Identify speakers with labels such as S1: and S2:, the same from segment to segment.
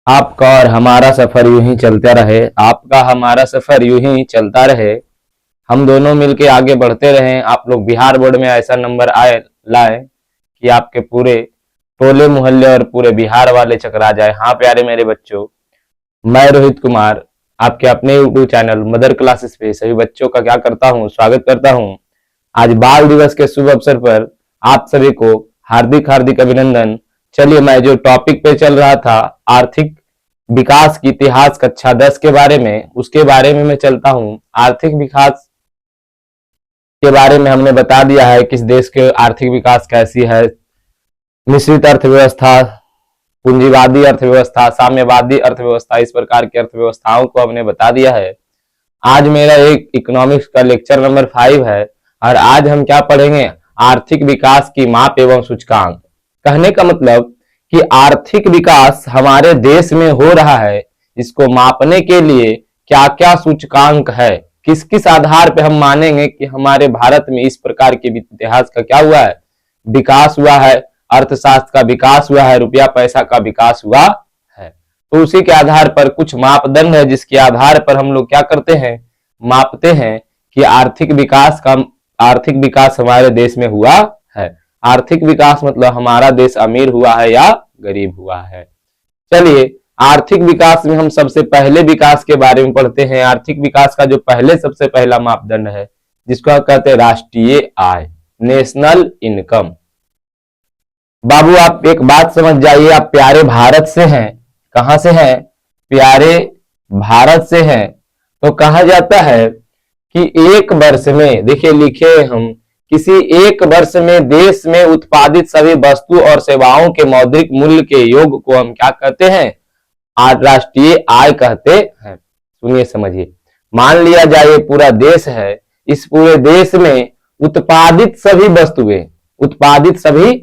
S1: आपका और हमारा सफर यूं ही चलता रहे। आपका हमारा सफर यूं ही चलता रहे। हम दोनों मिलके आगे बढ़ते रहें। आप लोग बिहार बोर्ड में ऐसा नंबर आए लाए कि आपके पूरे टोले मोहल्ले और पूरे बिहार वाले चकरा जाए। हाँ प्यारे मेरे बच्चों, मैं रोहित कुमार आपके अपने यूट्यूब चैनल मदर क्लासेस पे सभी बच्चों का क्या करता हूँ, स्वागत करता हूँ। आज बाल दिवस के शुभ अवसर पर आप सभी को हार्दिक हार्दिक अभिनंदन। चलिए, मैं जो टॉपिक पे चल रहा था आर्थिक विकास की इतिहास कक्षा 10 के बारे में, उसके बारे में मैं चलता हूँ। आर्थिक विकास के बारे में हमने बता दिया है किस देश के आर्थिक विकास कैसी है। मिश्रित अर्थव्यवस्था, पूंजीवादी अर्थव्यवस्था, साम्यवादी अर्थव्यवस्था, इस प्रकार की अर्थव्यवस्थाओं को हमने बता दिया है। आज मेरा एक इकोनॉमिक्स का लेक्चर नंबर 5 है और आज हम क्या पढ़ेंगे, आर्थिक विकास की माप एवं सूचकांक। कहने का मतलब कि आर्थिक विकास हमारे देश में हो रहा है, इसको मापने के लिए क्या क्या सूचकांक है, किस किस आधार पे हम मानेंगे कि हमारे भारत में इस प्रकार के इतिहास का क्या हुआ है, विकास हुआ है, अर्थशास्त्र का विकास हुआ है, रुपया पैसा का विकास हुआ है। तो उसी के आधार पर कुछ मापदंड है जिसके आधार पर हम लोग क्या करते हैं, मापते हैं कि आर्थिक विकास हमारे देश में हुआ है। आर्थिक विकास मतलब हमारा देश अमीर हुआ है या गरीब हुआ है। चलिए, आर्थिक विकास में हम सबसे पहले विकास के बारे में पढ़ते हैं। आर्थिक विकास का जो सबसे पहला मापदंड है जिसको कहते हैं राष्ट्रीय आय, नेशनल इनकम। बाबू आप एक बात समझ जाइए, आप प्यारे भारत से हैं। कहां से हैं? प्यारे भारत से हैं। तो कहा जाता है कि एक वर्ष में, देखिए लिखे हम, किसी एक वर्ष में देश में उत्पादित सभी वस्तु और सेवाओं के मौद्रिक मूल्य के योग को हम क्या कहते हैं, राष्ट्रीय आय कहते हैं। सुनिए समझिए, मान लिया जाए पूरा देश है, इस पूरे देश में उत्पादित सभी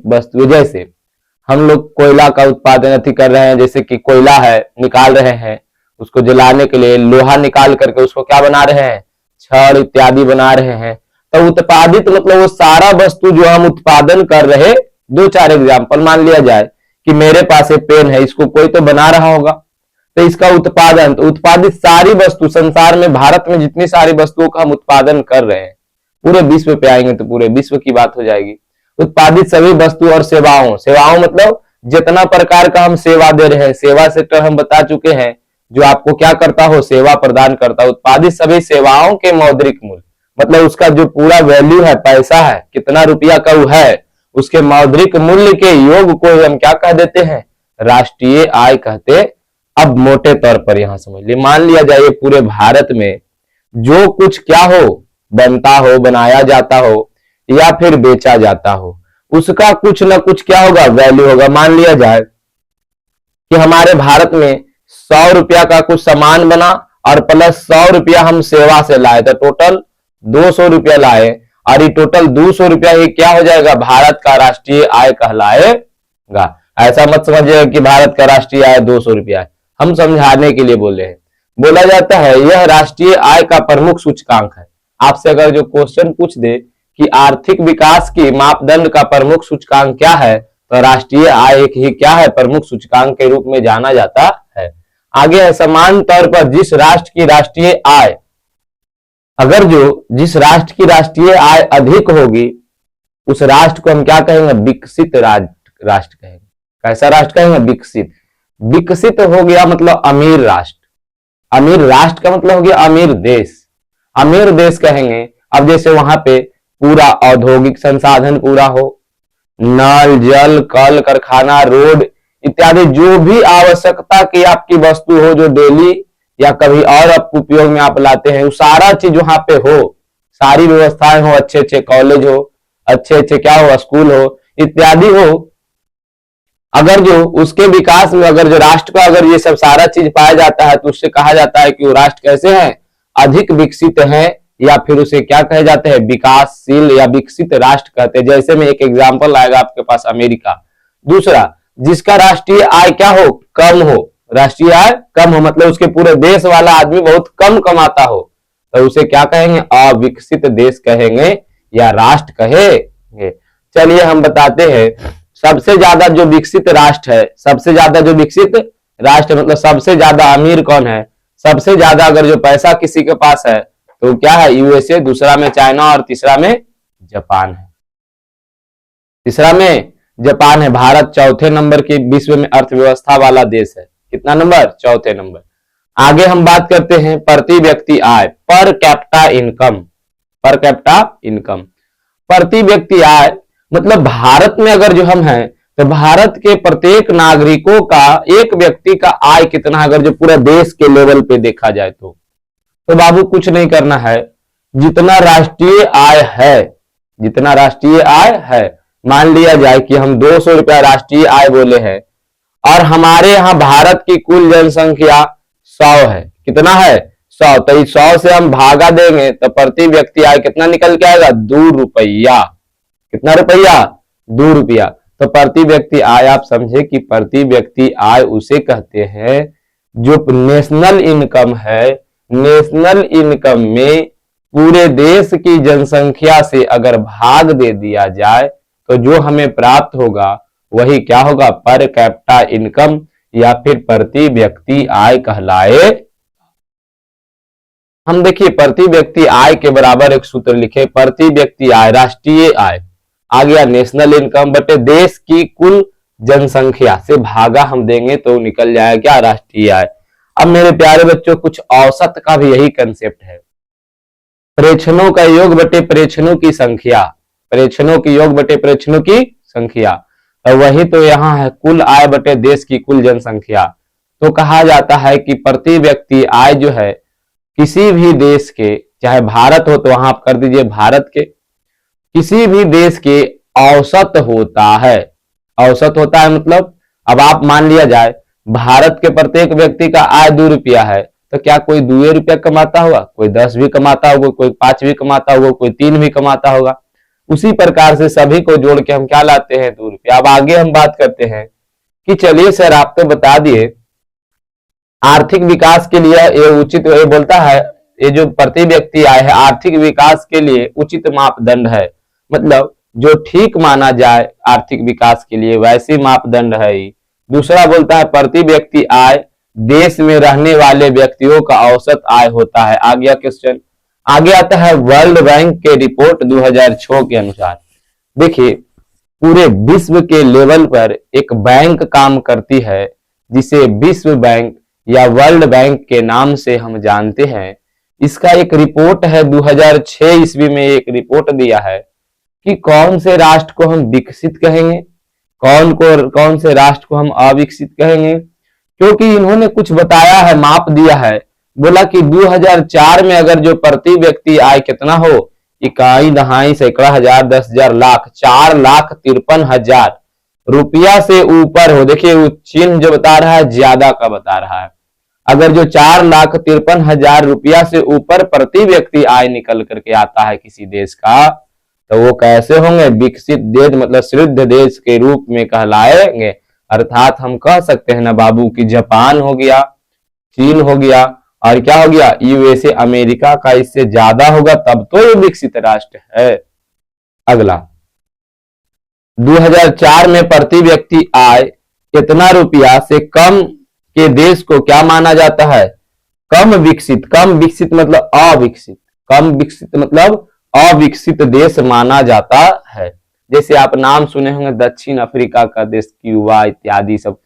S1: वस्तुएं जैसे हम लोग कोयला का उत्पादन कर रहे हैं, जैसे कि कोयला है निकाल रहे हैं, उसको जलाने के लिए लोहा निकाल करके उसको क्या बना रहे हैं, छड़ इत्यादि बना रहे हैं। तो उत्पादित मतलब वो सारा वस्तु जो हम उत्पादन कर रहे। दो चार एग्जाम्पल मान लिया जाए कि मेरे पास एक पेन है, इसको कोई तो बना रहा होगा, तो इसका उत्पादन, तो उत्पादित सारी वस्तु संसार में, भारत में जितनी सारी वस्तुओं का हम उत्पादन कर रहे हैं, पूरे विश्व पे आएंगे तो पूरे विश्व की बात हो जाएगी। उत्पादित सभी वस्तु और सेवाओं मतलब जितना प्रकार का हम सेवा दे रहे हैं, सेवा सेक्टर हम बता चुके हैं, जो आपको क्या करता हो, सेवा प्रदान करता हो। उत्पादित सभी सेवाओं के मौद्रिक मूल्य मतलब उसका जो पूरा वैल्यू है, पैसा है, कितना रुपया का वो है, उसके मौद्रिक मूल्य के योग को हम क्या कह देते हैं, राष्ट्रीय आय कहते। अब मोटे तौर पर यहां समझ लिए, मान लिया जाए पूरे भारत में जो कुछ क्या हो, बनता हो, बनाया जाता हो या फिर बेचा जाता हो, उसका कुछ ना कुछ क्या होगा, वैल्यू होगा। मान लिया जाए कि हमारे भारत में 100 रुपया का कुछ सामान बना और प्लस 100 रुपया हम सेवा से लाए, तो टोटल 200 रुपया लाए, और ये टोटल 200 रुपया ये क्या हो जाएगा, भारत का राष्ट्रीय आय कहलाएगा। ऐसा मत समझिएगा कि भारत का राष्ट्रीय आय 200 रुपया है, हम समझाने के लिए बोले हैं। बोला जाता है यह राष्ट्रीय आय का प्रमुख सूचकांक है। आपसे अगर जो क्वेश्चन पूछ दे कि आर्थिक विकास की मापदंड का प्रमुख सूचकांक क्या है, तो राष्ट्रीय आय एक ही क्या है, प्रमुख सूचकांक के रूप में जाना जाता है। आगे है, समान तौर पर जिस राष्ट्र की राष्ट्रीय आय, जिस राष्ट्र की राष्ट्रीय आय अधिक होगी उस राष्ट्र को हम क्या कहेंगे, विकसित राष्ट्र कहेंगे। कैसा राष्ट्र कहेंगे, विकसित। विकसित हो गया मतलब अमीर राष्ट्र। अमीर राष्ट्र का मतलब हो गया अमीर देश। अमीर देश कहेंगे अब जैसे वहां पे पूरा औद्योगिक संसाधन पूरा हो, नल जल कल कारखाना रोड इत्यादि जो भी आवश्यकता की आपकी वस्तु हो, जो डेली या कभी और उपयोग में आप लाते हैं, वो सारा चीज वहां पे हो, सारी व्यवस्थाएं हो, अच्छे अच्छे कॉलेज हो, अच्छे अच्छे क्या हो, स्कूल हो इत्यादि हो। अगर जो उसके विकास में अगर जो राष्ट्र का अगर ये सब सारा चीज पाया जाता है तो उससे कहा जाता है कि वो राष्ट्र कैसे हैं, अधिक विकसित हैं, या फिर उसे क्या कहे जाते हैं, विकासशील या विकसित राष्ट्र कहते हैं। जैसे में एक एग्जाम्पल आएगा आपके पास, अमेरिका। दूसरा, जिसका राष्ट्रीय आय क्या हो, कम हो, राष्ट्रीय आय कम हो मतलब उसके पूरे देश वाला आदमी बहुत कम कमाता हो, तो उसे क्या कहेंगे, अविकसित देश कहेंगे या राष्ट्र कहेंगे। चलिए हम बताते हैं सबसे ज्यादा जो विकसित राष्ट्र है, सबसे ज्यादा जो विकसित राष्ट्र मतलब सबसे ज्यादा अमीर कौन है, सबसे ज्यादा अगर जो पैसा किसी के पास है तो क्या है, यूएसए, दूसरा में चाइना और तीसरा में जापान है। तीसरा में जापान है। भारत चौथे नंबर की विश्व में अर्थव्यवस्था वाला देश है। कितना नंबर, चौथे नंबर। आगे हम बात करते हैं प्रति व्यक्ति आय, per capita income. Per capita income, प्रति व्यक्ति आय मतलब भारत में अगर जो हम हैं तो भारत के प्रत्येक नागरिकों का, एक व्यक्ति का आय कितना, अगर जो पूरा देश के लेवल पे देखा जाए तो बाबू कुछ नहीं करना है, जितना राष्ट्रीय आय है, जितना राष्ट्रीय आय है, मान लिया जाए कि हम 200 रुपया राष्ट्रीय आय बोले हैं और हमारे यहाँ भारत की कुल जनसंख्या 100 है। कितना है, 100। तो इस 100 से हम भागा देंगे तो प्रति व्यक्ति आय कितना निकल के आएगा, 2 रुपया। कितना रुपया, 2 रुपया। तो प्रति व्यक्ति आय आप समझे कि प्रति व्यक्ति आय उसे कहते हैं जो नेशनल इनकम है। नेशनल इनकम में पूरे देश की जनसंख्या से अगर भाग दे दिया जाए तो जो हमें प्राप्त होगा वही क्या होगा, पर कैपिटा इनकम या फिर प्रति व्यक्ति आय कहलाए। हम देखिए प्रति व्यक्ति आय के बराबर एक सूत्र लिखे, प्रति व्यक्ति आय राष्ट्रीय आय आ गया नेशनल इनकम बटे देश की कुल जनसंख्या से भागा हम देंगे तो निकल जाएगा क्या, राष्ट्रीय आय। अब मेरे प्यारे बच्चों कुछ औसत का भी यही कंसेप्ट है। प्रेक्षणों का योग बटे प्रेक्षणों की संख्या, प्रेक्षणों की योग बटे प्रेक्षणों की संख्या, तो वही तो यहाँ है कुल आय बटे देश की कुल जनसंख्या। तो कहा जाता है कि प्रति व्यक्ति आय जो है किसी भी देश के, चाहे भारत हो तो वहां आप कर दीजिए भारत के, किसी भी देश के औसत होता है। औसत होता है मतलब अब आप मान लिया जाए भारत के प्रत्येक व्यक्ति का आय 2 रुपया है तो क्या कोई 2 रुपया कमाता होगा, कोई 10 भी कमाता होगा, कोई 5 भी कमाता होगा, कोई 3 भी कमाता होगा। उसी प्रकार से सभी को जोड़ के हम क्या लाते हैं, 2 रुपया। अब आगे हम बात करते हैं कि चलिए सर आप तो बता दिए आर्थिक विकास के लिए ये उचित, ये बोलता है ये जो प्रति व्यक्ति आय है आर्थिक विकास के लिए उचित मापदंड है, मतलब जो ठीक माना जाए आर्थिक विकास के लिए वैसे मापदंड है। दूसरा बोलता है प्रति व्यक्ति आय देश में रहने वाले व्यक्तियों का औसत आय होता है। आ गया क्वेश्चन। आगे आता है वर्ल्ड बैंक के रिपोर्ट 2006 के अनुसार। देखिए पूरे विश्व के लेवल पर एक बैंक काम करती है जिसे विश्व बैंक या वर्ल्ड बैंक के नाम से हम जानते हैं। इसका एक रिपोर्ट है 2006 ईस्वी में एक रिपोर्ट दिया है कि कौन से राष्ट्र को हम विकसित कहेंगे, कौन से राष्ट्र को हम अविकसित कहेंगे, क्योंकि इन्होंने कुछ बताया है, माप दिया है। बोला कि 2004 में अगर जो प्रति व्यक्ति आय कितना हो, इकाई दहाई सैकड़ा हजार 10,000 लाख 4,53,000 रुपया से ऊपर हो। देखिए वो चिन्ह जो बता रहा है ज्यादा का बता रहा है। अगर जो 4,53,000 रुपया से ऊपर प्रति व्यक्ति आय निकल करके आता है किसी देश का तो वो कैसे होंगे, विकसित देश मतलब समृद्ध देश के रूप में कहलाएंगे। अर्थात हम कह सकते हैं ना बाबू कि जापान हो गया, चीन हो गया और क्या हो गया, यूएसए अमेरिका का इससे ज्यादा होगा तब तो ये विकसित राष्ट्र है। अगला 2004 में प्रति व्यक्ति आय कितना रुपया से कम के देश को क्या माना जाता है, कम विकसित। कम विकसित मतलब अविकसित, कम विकसित मतलब अविकसित देश माना जाता है। जैसे आप नाम सुने होंगे दक्षिण अफ्रीका का देश, क्यूबा इत्यादि सब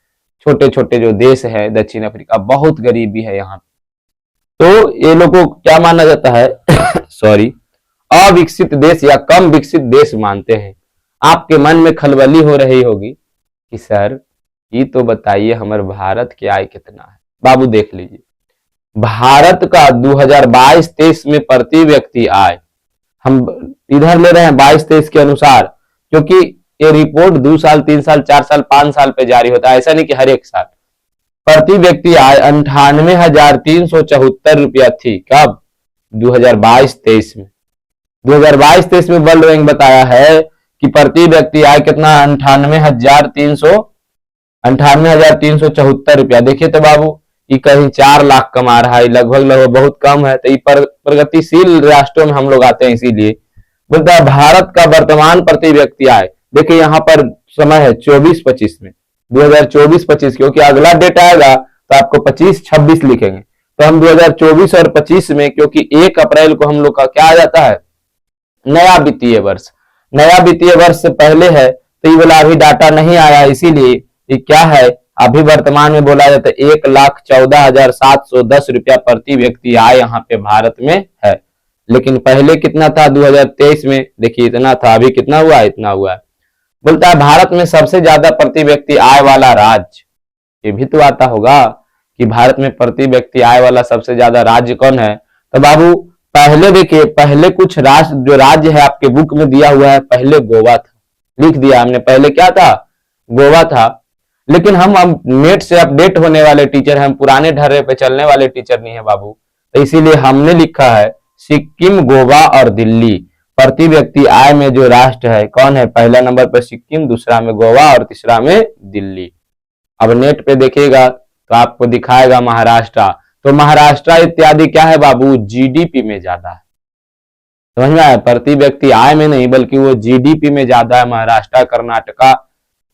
S1: छोटे छोटे जो देश है दक्षिण अफ्रीका, बहुत गरीबी है यहाँ। तो ये लोगों को क्या माना जाता है सॉरी, अविकसित देश या कम विकसित देश मानते हैं। आपके मन में खलबली हो रही होगी कि सर ये तो बताइए हमारे भारत की आय कितना है। बाबू देख लीजिए भारत का 2022-23 में प्रति व्यक्ति आय, हम इधर ले रहे हैं 22-23 के अनुसार, क्योंकि ये रिपोर्ट 2 साल 3 साल 4 साल 5 साल पे जारी होता है, ऐसा नहीं कि हर एक साल। प्रति व्यक्ति आय 98,374 रुपया थी कब, 2022-23 में। 2022-23 में वर्ल्ड बैंक बताया है कि प्रति व्यक्ति आय कितना, 98,374 रुपया। देखिए तो बाबू ये कहीं 4 लाख कमा रहा है, लगभग बहुत कम है। तो ये प्रगतिशील राष्ट्रों में हम लोग आते हैं, इसीलिए बोलता है भारत का वर्तमान प्रति व्यक्ति आय। देखिए यहाँ पर समय है 24-25 में, 2024-25, क्योंकि अगला डेट आएगा तो आपको 25-26 लिखेंगे। तो हम 2024 और 25 में, क्योंकि 1 अप्रैल को हम लोग का क्या आ जाता है, नया वित्तीय वर्ष। नया वित्तीय वर्ष से पहले है, तो ये वाला अभी डाटा नहीं आया, इसीलिए ये क्या है, अभी वर्तमान में बोला जाता है 1,14,710 रुपया प्रति व्यक्ति आय यहाँ पे भारत में है। लेकिन पहले कितना था 2023 में, देखिए इतना था, अभी कितना हुआ, इतना हुआ है। बोलता है भारत में सबसे ज्यादा प्रति व्यक्ति आय वाला राज्य, ये भी तो आता होगा कि भारत में प्रति व्यक्ति आय वाला सबसे ज्यादा राज्य कौन है। तो बाबू पहले देखिए, पहले कुछ राष्ट्र जो राज्य है आपके बुक में दिया हुआ है, पहले गोवा था, लिख दिया हमने, पहले क्या था, गोवा था। लेकिन हम अब नेट से अपडेट होने वाले टीचर हैं, हम पुराने ढर्रे पे चलने वाले टीचर नहीं है बाबू, तो इसीलिए हमने लिखा है सिक्किम, गोवा और दिल्ली। प्रति व्यक्ति आय में जो राष्ट्र है कौन है, पहला नंबर पर सिक्किम, दूसरा में गोवा और तीसरा में दिल्ली। अब नेट पे देखिएगा तो आपको दिखाएगा महाराष्ट्र, तो महाराष्ट्र इत्यादि क्या है बाबू, जीडीपी में ज्यादा है। समझ में आया, प्रति व्यक्ति आय में नहीं बल्कि वो जीडीपी में ज्यादा है। महाराष्ट्र, कर्नाटका,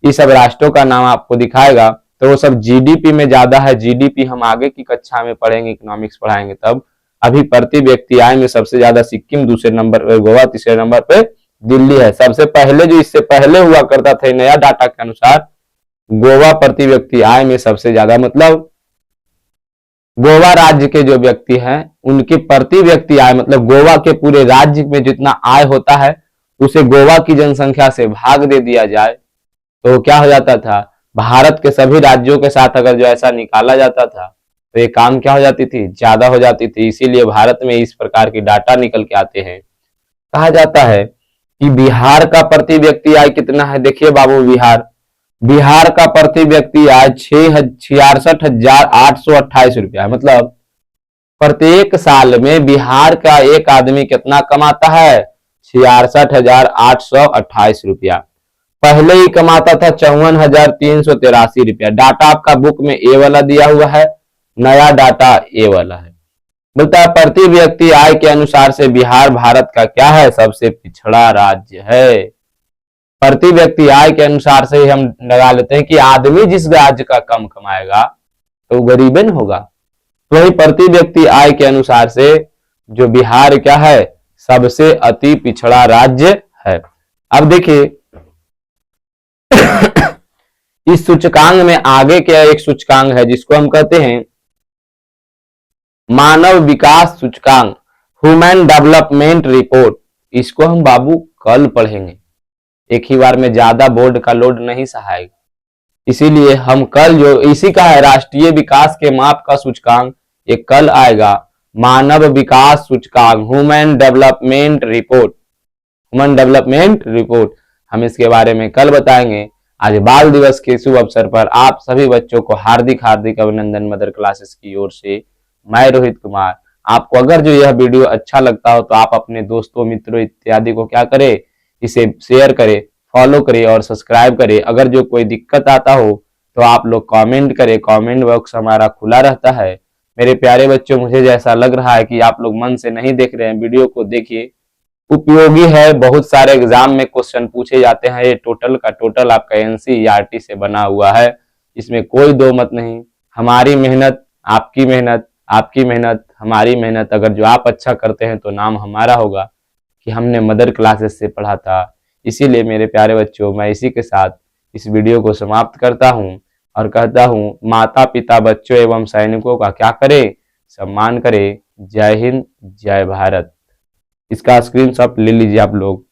S1: ये सब राष्ट्रों का नाम आपको दिखाएगा, तो वो सब जीडीपी में ज्यादा है। जीडीपी हम आगे की कक्षा में पढ़ेंगे, इकोनॉमिक्स पढ़ाएंगे तब। अभी प्रति व्यक्ति आय में सबसे ज्यादा सिक्किम, दूसरे नंबर पर गोवा, तीसरे नंबर पे दिल्ली है। सबसे पहले जो इससे पहले हुआ करता था नया डाटा के अनुसार, गोवा प्रति व्यक्ति आय में सबसे ज्यादा, मतलब गोवा राज्य के जो व्यक्ति हैं उनकी प्रति व्यक्ति आय, मतलब गोवा के पूरे राज्य में जितना आय होता है उसे गोवा की जनसंख्या से भाग दे दिया जाए तो क्या हो जाता था, भारत के सभी राज्यों के साथ अगर जो ऐसा निकाला जाता था तो ये काम क्या हो जाती थी, ज्यादा हो जाती थी। इसीलिए भारत में इस प्रकार की डाटा निकल के आते हैं। कहा जाता है कि बिहार का प्रति व्यक्ति आय कितना है, देखिए बाबू बिहार का प्रति व्यक्ति आय 66,828 रुपया, मतलब प्रत्येक साल में बिहार का एक आदमी कितना कमाता है, 66,828 रुपया। पहले ही कमाता था 54,383 रुपया। डाटा आपका बुक में ए वाला दिया हुआ है, नया डाटा ए वाला है। बोलता है प्रति व्यक्ति आय के अनुसार से बिहार भारत का क्या है, सबसे पिछड़ा राज्य है। प्रति व्यक्ति आय के अनुसार से ही हम लगा लेते हैं कि आदमी जिस राज्य का कम कमाएगा तो गरीब न होगा। तो वही प्रति व्यक्ति आय के अनुसार से जो बिहार क्या है, सबसे अति पिछड़ा राज्य है। अब देखिए इस सूचकांक में आगे क्या एक सूचकांक है जिसको हम कहते हैं मानव विकास सूचकांक, ह्यूमन डेवलपमेंट रिपोर्ट। इसको हम बाबू कल पढ़ेंगे, एक ही बार में ज्यादा बोर्ड का लोड नहीं सहायगा, इसीलिए हम कल जो इसी का है राष्ट्रीय विकास के माप का सूचकांक, ये कल आएगा, मानव विकास सूचकांक, human development report. Human development report हम इसके बारे में कल बताएंगे। आज बाल दिवस के शुभ अवसर पर आप सभी बच्चों को हार्दिक हार्दिक अभिनंदन मदर क्लासेस की ओर से। मैं रोहित कुमार। आपको अगर जो यह वीडियो अच्छा लगता हो तो आप अपने दोस्तों, मित्रों इत्यादि को क्या करें, इसे शेयर करें, फॉलो करें और सब्सक्राइब करें। अगर जो कोई दिक्कत आता हो तो आप लोग कमेंट करें, कमेंट बॉक्स हमारा खुला रहता है। मेरे प्यारे बच्चों, मुझे जैसा लग रहा है कि आप लोग मन से नहीं देख रहे हैं, वीडियो को देखिए, उपयोगी है। बहुत सारे एग्जाम में क्वेश्चन पूछे जाते हैं, ये टोटल का टोटल आपका एनसीईआरटी से बना हुआ है, इसमें कोई दो मत नहीं। हमारी मेहनत, आपकी मेहनत, आपकी मेहनत, हमारी मेहनत, अगर जो आप अच्छा करते हैं तो नाम हमारा होगा कि हमने मदर क्लासेस से पढ़ा था। इसीलिए मेरे प्यारे बच्चों, मैं इसी के साथ इस वीडियो को समाप्त करता हूं और कहता हूं, माता पिता, बच्चों एवं सैनिकों का क्या करें, सम्मान करें। जय हिंद, जय भारत। इसका स्क्रीनशॉट ले लीजिए आप लोग।